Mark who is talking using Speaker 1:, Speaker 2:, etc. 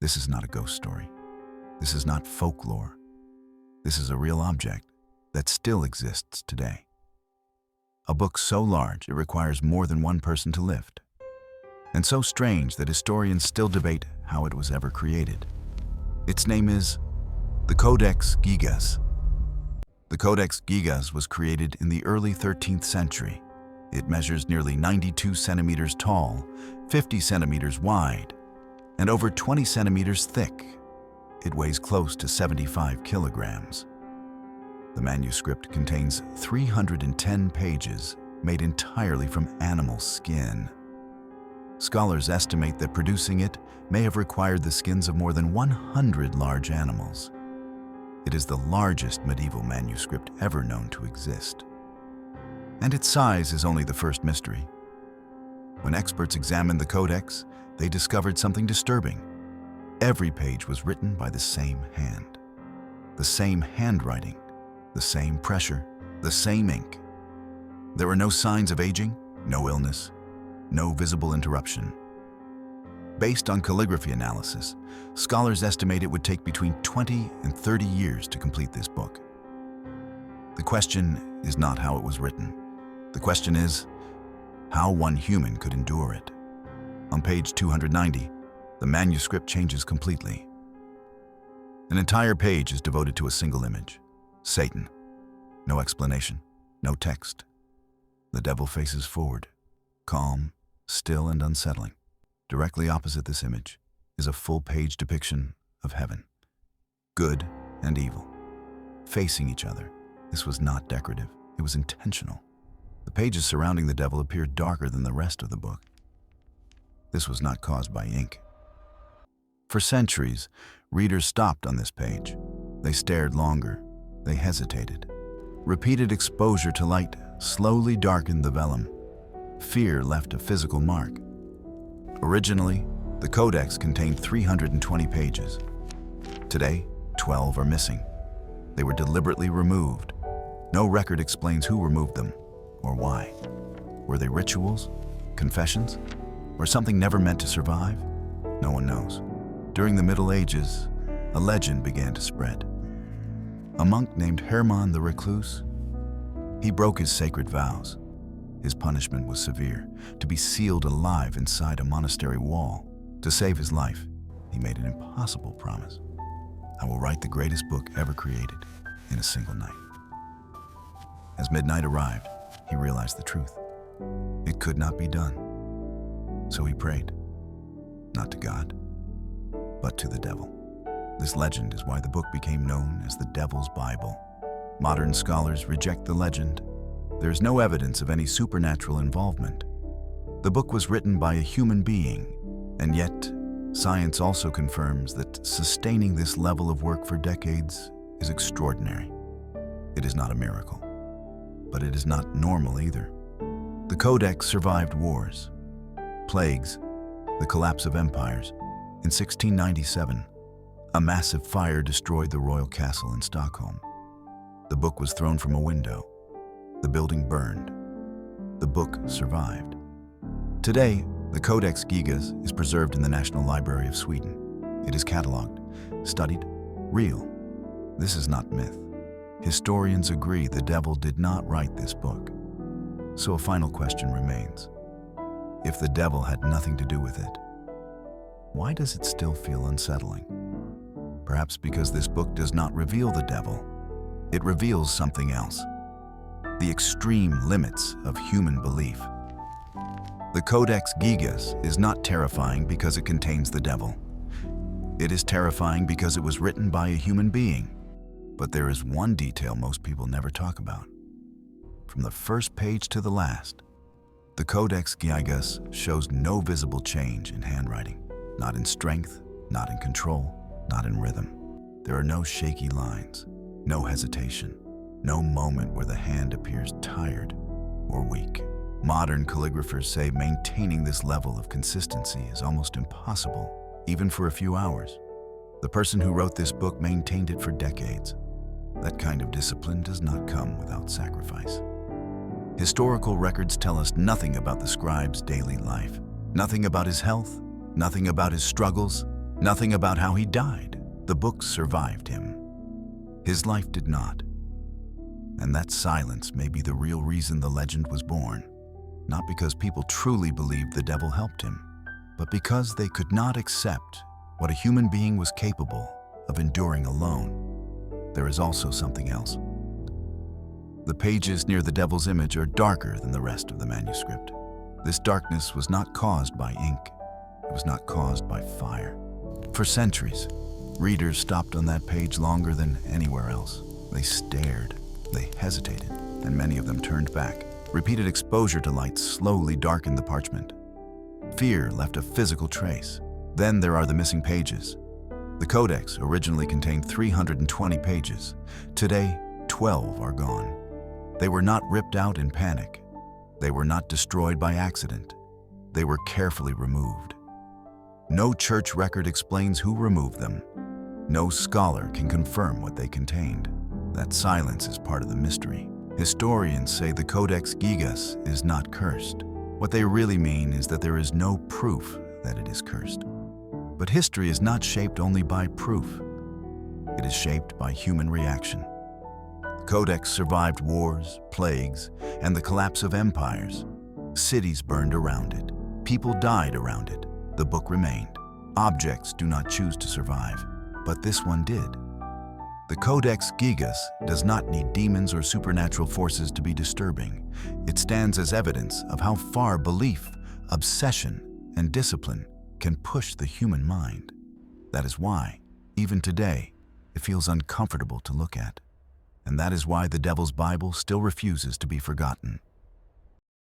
Speaker 1: This is not a ghost story. This is not folklore. This is a real object that still exists today. A book so large it requires more than one person to lift, and so strange that historians still debate how it was ever created. Its name is the Codex Gigas. The Codex Gigas was created in the early 13th century. It measures nearly 92 centimeters tall, 50 centimeters wide, and over 20 centimeters thick. It weighs close to 75 kilograms. The manuscript contains 310 pages made entirely from animal skin. Scholars estimate that producing it may have required the skins of more than 100 large animals. It is the largest medieval manuscript ever known to exist. And its size is only the first mystery. When experts examined the codex, they discovered something disturbing. Every page was written by the same hand. The same handwriting, the same pressure, the same ink. There were no signs of aging, no illness, no visible interruption. Based on calligraphy analysis, scholars estimate it would take between 20 and 30 years to complete this book. The question is not how it was written. The question is how one human could endure it. On page 290, the manuscript changes completely. An entire page is devoted to a single image: Satan. No explanation, no text. The devil faces forward, calm, still, and unsettling. Directly opposite this image is a full-page depiction of heaven, good and evil, facing each other. This was not decorative, it was intentional. The pages surrounding the devil appeared darker than the rest of the book. This was not caused by ink. For centuries, readers stopped on this page. They stared longer. They hesitated. Repeated exposure to light slowly darkened the vellum. Fear left a physical mark. Originally, the codex contained 320 pages. Today, 12 are missing. They were deliberately removed. No record explains who removed them or why. Were they rituals, confessions, or something never meant to survive? No one knows. During the Middle Ages, a legend began to spread. A monk named Hermann the Recluse. He broke his sacred vows. His punishment was severe: to be sealed alive inside a monastery wall. To save his life, he made an impossible promise: I will write the greatest book ever created in a single night. As midnight arrived, he realized the truth. It could not be done. So he prayed, not to God, but to the devil. This legend is why the book became known as the Devil's Bible. Modern scholars reject the legend. There is no evidence of any supernatural involvement. The book was written by a human being, and yet science also confirms that sustaining this level of work for decades is extraordinary. It is not a miracle, but it is not normal either. The Codex survived wars, plagues, the collapse of empires. In 1697, a massive fire destroyed the royal castle in Stockholm. The book was thrown from a window. The building burned. The book survived. Today, the Codex Gigas is preserved in the National Library of Sweden. It is catalogued, studied, real. This is not myth. Historians agree the devil did not write this book. So a final question remains. If the devil had nothing to do with it, why does it still feel unsettling? Perhaps because this book does not reveal the devil. It reveals something else: the extreme limits of human belief. The Codex Gigas is not terrifying because it contains the devil. It is terrifying because it was written by a human being. But there is one detail most people never talk about. From the first page to the last, the Codex Gigas shows no visible change in handwriting. Not in strength, not in control, not in rhythm. There are no shaky lines, no hesitation, no moment where the hand appears tired or weak. Modern calligraphers say maintaining this level of consistency is almost impossible, even for a few hours. The person who wrote this book maintained it for decades. That kind of discipline does not come without sacrifice. Historical records tell us nothing about the scribe's daily life, nothing about his health, nothing about his struggles, Nothing about how he died. The book survived him. His life did not. And that silence may be the real reason the legend was born. Not because people truly believed the devil helped him, but because they could not accept what a human being was capable of enduring alone. There is also something else. The pages near the devil's image are darker than the rest of the manuscript. This darkness was not caused by ink. It was not caused by fire. For centuries, readers stopped on that page longer than anywhere else. They stared, they hesitated, and many of them turned back. Repeated exposure to light slowly darkened the parchment. Fear left a physical trace. Then there are the missing pages. The Codex originally contained 320 pages. Today, 12 are gone. They were not ripped out in panic. They were not destroyed by accident. They were carefully removed. No church record explains who removed them. No scholar can confirm what they contained. That silence is part of the mystery. Historians say the Codex Gigas is not cursed. What they really mean is that there is no proof that it is cursed. But history is not shaped only by proof. It is shaped by human reaction. The Codex survived wars, plagues, and the collapse of empires. Cities burned around it. People died around it. The book remained. Objects do not choose to survive, but this one did. The Codex Gigas does not need demons or supernatural forces to be disturbing. It stands as evidence of how far belief, obsession, and discipline can push the human mind. That is why, even today, it feels uncomfortable to look at. And that is why the Devil's Bible still refuses to be forgotten.